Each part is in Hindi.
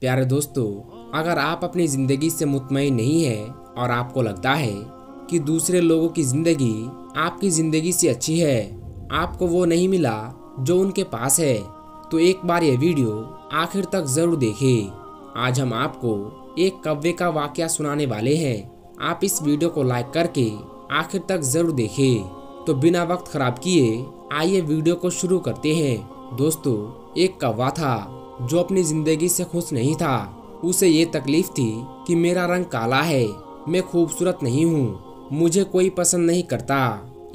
प्यारे दोस्तों, अगर आप अपनी जिंदगी से मुतमईन नहीं है और आपको लगता है कि दूसरे लोगों की जिंदगी आपकी जिंदगी से अच्छी है, आपको वो नहीं मिला जो उनके पास है, तो एक बार ये वीडियो आखिर तक जरूर देखें। आज हम आपको एक कव्वे का वाकया सुनाने वाले हैं। आप इस वीडियो को लाइक करके आखिर तक जरूर देखें। तो बिना वक्त खराब किए आइए वीडियो को शुरू करते हैं। दोस्तों, एक कौवा था जो अपनी जिंदगी से खुश नहीं था। उसे ये तकलीफ थी कि मेरा रंग काला है, मैं खूबसूरत नहीं हूँ, मुझे कोई पसंद नहीं करता।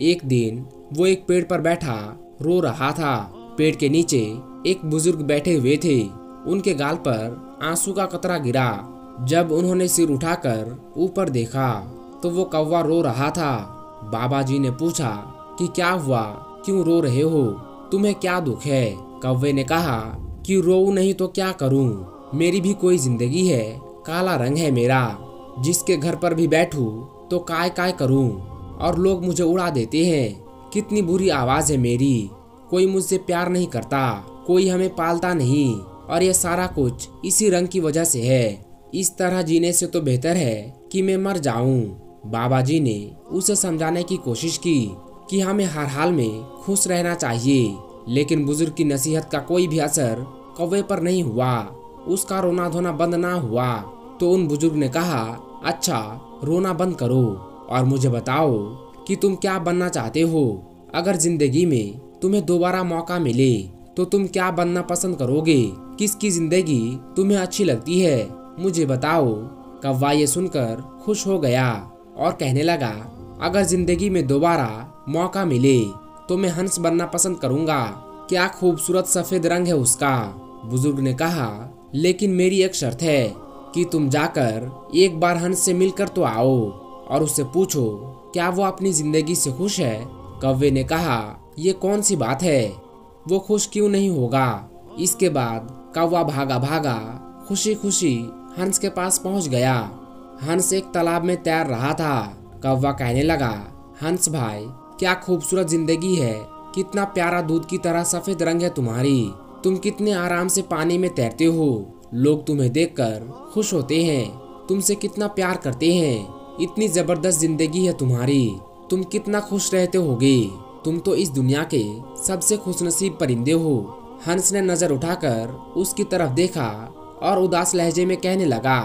एक दिन वो एक पेड़ पर बैठा रो रहा था। पेड़ के नीचे एक बुजुर्ग बैठे हुए थे। उनके गाल पर आंसू का कतरा गिरा। जब उन्होंने सिर उठाकर ऊपर देखा तो वो कौवा रो रहा था। बाबा जी ने पूछा कि क्या हुआ, क्यों रो रहे हो, तुम्हें क्या दुख है? कौवे ने कहा कि रोऊं नहीं तो क्या करूं, मेरी भी कोई जिंदगी है, काला रंग है मेरा, जिसके घर पर भी बैठूं तो काय काय करूं और लोग मुझे उड़ा देते हैं। कितनी बुरी आवाज है मेरी, कोई मुझसे प्यार नहीं करता, कोई हमें पालता नहीं, और ये सारा कुछ इसी रंग की वजह से है। इस तरह जीने से तो बेहतर है कि मैं मर जाऊं। बाबा जी ने उसे समझाने की कोशिश की कि हमें हर हाल में खुश रहना चाहिए, लेकिन बुजुर्ग की नसीहत का कोई भी असर कौवे पर नहीं हुआ। उसका रोना धोना बंद ना हुआ। तो उन बुजुर्ग ने कहा, अच्छा रोना बंद करो और मुझे बताओ कि तुम क्या बनना चाहते हो। अगर जिंदगी में तुम्हें दोबारा मौका मिले तो तुम क्या बनना पसंद करोगे? किसकी जिंदगी तुम्हें अच्छी लगती है, मुझे बताओ। कौवा ये सुनकर खुश हो गया और कहने लगा, अगर जिंदगी में दोबारा मौका मिले तो मैं हंस बनना पसंद करूंगा। क्या खूबसूरत सफेद रंग है उसका। बुजुर्ग ने कहा, लेकिन मेरी एक शर्त है कि तुम जाकर एक बार हंस से मिलकर तो आओ और उससे पूछो क्या वो अपनी जिंदगी से खुश है। कौवे ने कहा, ये कौन सी बात है, वो खुश क्यों नहीं होगा। इसके बाद कौवा भागा भागा खुशी खुशी हंस के पास पहुंच गया। हंस एक तालाब में तैर रहा था। कौवा कहने लगा, हंस भाई क्या खूबसूरत जिंदगी है, कितना प्यारा दूध की तरह सफेद रंग है तुम्हारी, तुम कितने आराम से पानी में तैरते हो, लोग तुम्हें देखकर खुश होते हैं, तुमसे कितना प्यार करते हैं, इतनी जबरदस्त जिंदगी है तुम्हारी, तुम कितना खुश रहते होगे, तुम तो इस दुनिया के सबसे खुशनसीब परिंदे हो। हंस ने नजर उठाकर उसकी तरफ देखा और उदास लहजे में कहने लगा,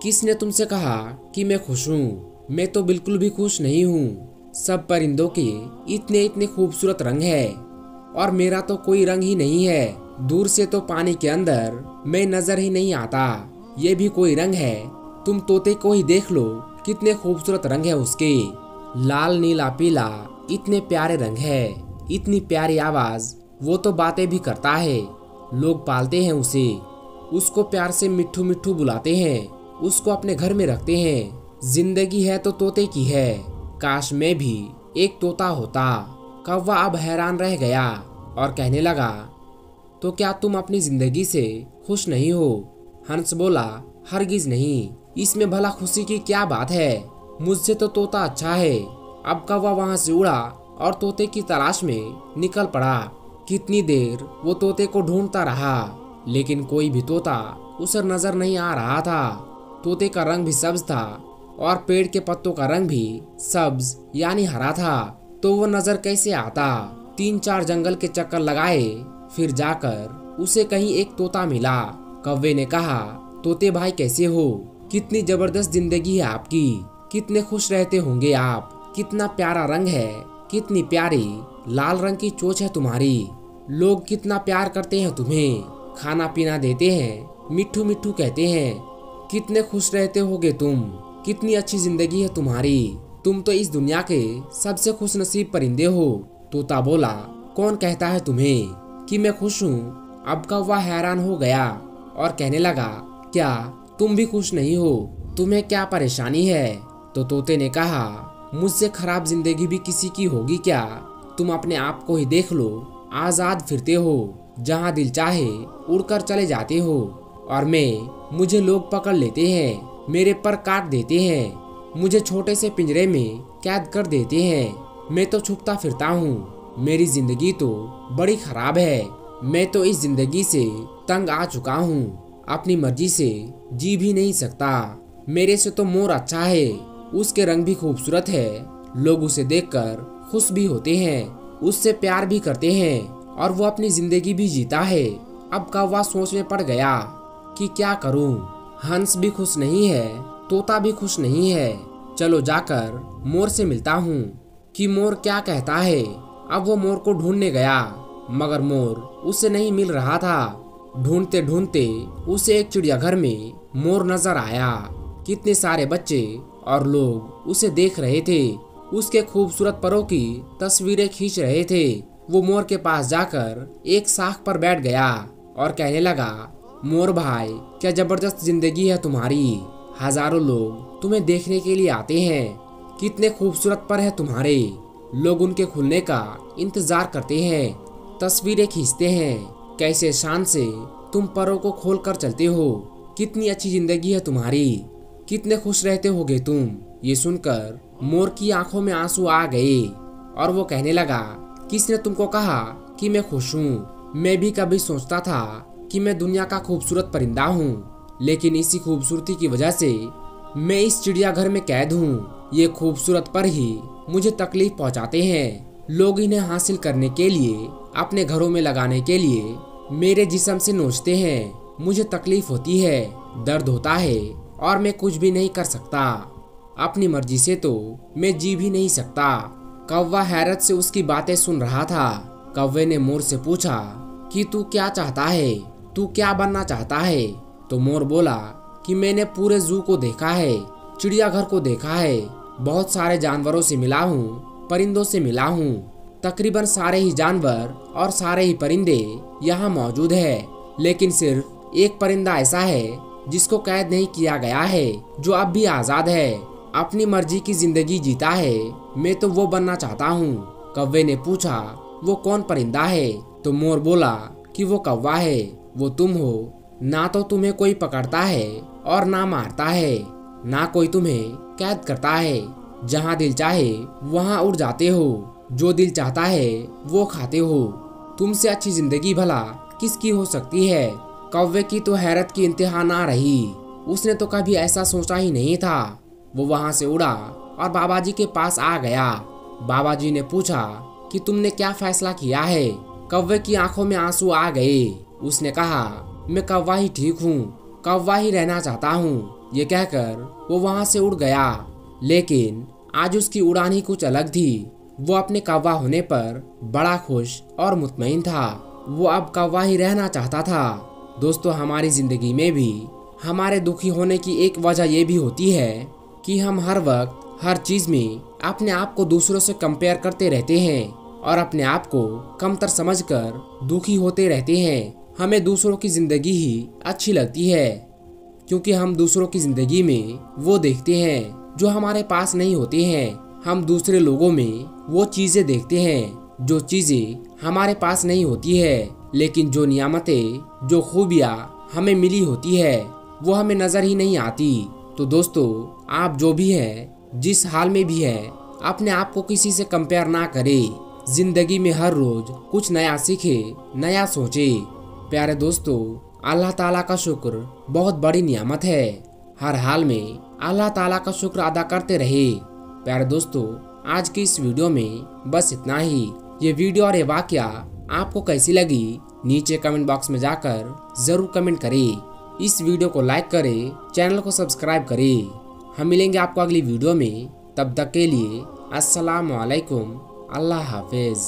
किसने तुमसे कहा कि मैं खुश हूँ? मैं तो बिल्कुल भी खुश नहीं हूँ। सब परिंदों के इतने इतने खूबसूरत रंग है और मेरा तो कोई रंग ही नहीं है। दूर से तो पानी के अंदर मैं नजर ही नहीं आता, ये भी कोई रंग है? तुम तोते को ही देख लो, कितने खूबसूरत रंग है उसके, लाल नीला पीला, इतने प्यारे रंग है, इतनी प्यारी आवाज, वो तो बातें भी करता है, लोग पालते हैं उसे, उसको प्यार से मिट्ठू मिट्ठू बुलाते हैं, उसको अपने घर में रखते हैं। जिंदगी है तो तोते की है, काश मैं भी एक तोता होता। कौवा अब हैरान रह गया और कहने लगा, तो क्या तुम अपनी जिंदगी से खुश नहीं हो? हंस बोला, हरगिज नहीं, इसमें भला खुशी की क्या बात है, मुझसे तो तोता अच्छा है। अब कौवा वहां से उड़ा और तोते की तलाश में निकल पड़ा। कितनी देर वो तोते को ढूंढता रहा, लेकिन कोई भी तोता उसे नजर नहीं आ रहा था। तोते का रंग भी सब्ज था और पेड़ के पत्तों का रंग भी सब्ज यानी हरा था, तो वो नजर कैसे आता। 3-4 जंगल के चक्कर लगाए, फिर जाकर उसे कहीं एक तोता मिला। कौवे ने कहा, तोते भाई कैसे हो, कितनी जबरदस्त जिंदगी है आपकी, कितने खुश रहते होंगे आप, कितना प्यारा रंग है, कितनी प्यारी लाल रंग की चोंच है तुम्हारी, लोग कितना प्यार करते हैं तुम्हें, खाना पीना देते हैं, मिट्ठू मिट्ठू कहते हैं, कितने खुश रहते होगे तुम, कितनी अच्छी जिंदगी है तुम्हारी, तुम तो इस दुनिया के सबसे खुशनसीब परिंदे हो। तोता बोला, कौन कहता है तुम्हें कि मैं खुश हूँ? अब कौवा हैरान हो गया और कहने लगा, क्या तुम भी खुश नहीं हो? तुम्हें क्या परेशानी है? तो तोते ने कहा, मुझसे खराब जिंदगी भी किसी की होगी क्या? तुम अपने आप को ही देख लो, आजाद फिरते हो, जहाँ दिल चाहे उड़कर चले जाते हो, और मुझे लोग पकड़ लेते हैं, मेरे पर काट देते हैं, मुझे छोटे से पिंजरे में कैद कर देते हैं, मैं तो छुपता फिरता हूँ। मेरी जिंदगी तो बड़ी खराब है। मैं तो इस जिंदगी से तंग आ चुका हूँ। अपनी मर्जी से जी भी नहीं सकता। मेरे से तो मोर अच्छा है। उसके रंग भी खूबसूरत है। लोग उसे देखकर खुश भी होते हैं, उससे प्यार भी करते हैं और वो अपनी जिंदगी भी जीता है। अब कौवा सोच में पड़ गया कि क्या करूं। हंस भी खुश नहीं है, तोता भी खुश नहीं है। चलो जाकर मोर से मिलता हूँ कि मोर क्या कहता है। अब वो मोर को ढूंढने गया, मगर मोर उसे नहीं मिल रहा था। ढूंढते ढूंढते उसे एक चिड़ियाघर में मोर नजर आया। कितने सारे बच्चे और लोग उसे देख रहे थे। उसके खूबसूरत परों की तस्वीरें खींच रहे थे। वो मोर के पास जाकर एक शाख पर बैठ गया और कहने लगा, मोर भाई, क्या जबरदस्त जिंदगी है तुम्हारी। हजारों लोग तुम्हें देखने के लिए आते हैं। कितने खूबसूरत पर है तुम्हारे। लोग उनके खुलने का इंतजार करते हैं, तस्वीरें खींचते हैं। कैसे शान से तुम परों को खोल कर चलते हो। कितनी अच्छी जिंदगी है तुम्हारी। कितने खुश रहते होगे तुम। ये सुनकर मोर की आंखों में आंसू आ गए और वो कहने लगा, किसने तुमको कहा कि मैं खुश हूँ। मैं भी कभी सोचता था कि मैं दुनिया का खूबसूरत परिंदा हूँ, लेकिन इसी खूबसूरती की वजह से मैं इस चिड़ियाघर में कैद हूँ। ये खूबसूरत पर ही मुझे तकलीफ पहुँचाते हैं। लोग इन्हें हासिल करने के लिए, अपने घरों में लगाने के लिए मेरे जिस्म से नोचते हैं। मुझे तकलीफ होती है, दर्द होता है और मैं कुछ भी नहीं कर सकता। अपनी मर्जी से तो मैं जी भी नहीं सकता। कौवा हैरत से उसकी बातें सुन रहा था। कौवे ने मोर से पूछा कि तू क्या चाहता है, तू क्या बनना चाहता है। तो मोर बोला कि मैंने पूरे जू को देखा है, चिड़ियाघर को देखा है, बहुत सारे जानवरों से मिला हूँ, परिंदों से मिला हूँ। तकरीबन सारे ही जानवर और सारे ही परिंदे यहाँ मौजूद है, लेकिन सिर्फ एक परिंदा ऐसा है जिसको कैद नहीं किया गया है, जो अब भी आजाद है, अपनी मर्जी की जिंदगी जीता है। मैं तो वो बनना चाहता हूँ। कौवे ने पूछा, वो कौन परिंदा है। तो मोर बोला कि वो कौवा है, वो तुम हो। ना तो तुम्हें कोई पकड़ता है और ना मारता है, ना कोई तुम्हें कैद करता है। जहाँ दिल चाहे वहाँ उड़ जाते हो, जो दिल चाहता है वो खाते हो। तुमसे अच्छी जिंदगी भला किसकी हो सकती है। कौवे की तो हैरत की इंतहा ना रही। उसने तो कभी ऐसा सोचा ही नहीं था। वो वहाँ से उड़ा और बाबा जी के पास आ गया। बाबा जी ने पूछा कि तुमने क्या फैसला किया है। कौवे की आंखों में आंसू आ गए। उसने कहा, मैं कौवा ही ठीक हूँ, कौवा ही रहना चाहता हूँ। ये कहकर वो वहाँ से उड़ गया। लेकिन आज उसकी उड़ान ही कुछ अलग थी। वो अपने कौवा होने पर बड़ा खुश और मुतमईन था। वो अब कौवा ही रहना चाहता था। दोस्तों, हमारी जिंदगी में भी हमारे दुखी होने की एक वजह ये भी होती है कि हम हर वक्त हर चीज में अपने आप को दूसरों से कंपेयर करते रहते हैं और अपने आप को कमतर समझकर दुखी होते रहते हैं। हमें दूसरों की जिंदगी ही अच्छी लगती है, क्योंकि हम दूसरों की जिंदगी में वो देखते हैं जो हमारे पास नहीं होते हैं। हम दूसरे लोगों में वो चीजें देखते हैं जो चीजें हमारे पास नहीं होती है, लेकिन जो नियामतें, जो खूबियाँ हमें मिली होती है, वो हमें नजर ही नहीं आती। तो दोस्तों, आप जो भी हैं, जिस हाल में भी हैं, अपने आप को किसी से कंपेयर ना करें। जिंदगी में हर रोज कुछ नया सीखे, नया सोचे। प्यारे दोस्तों, अल्लाह ताला का शुक्र बहुत बड़ी नियामत है। हर हाल में अल्लाह ताला का शुक्र अदा करते रहे। प्यारे दोस्तों, आज की इस वीडियो में बस इतना ही। ये वीडियो और ये वाकया आपको कैसी लगी, नीचे कमेंट बॉक्स में जाकर जरूर कमेंट करें। इस वीडियो को लाइक करें, चैनल को सब्सक्राइब करें। हम मिलेंगे आपको अगली वीडियो में। तब तक के लिए अस्सलाम वालेकुम, अल्लाह हाफिज।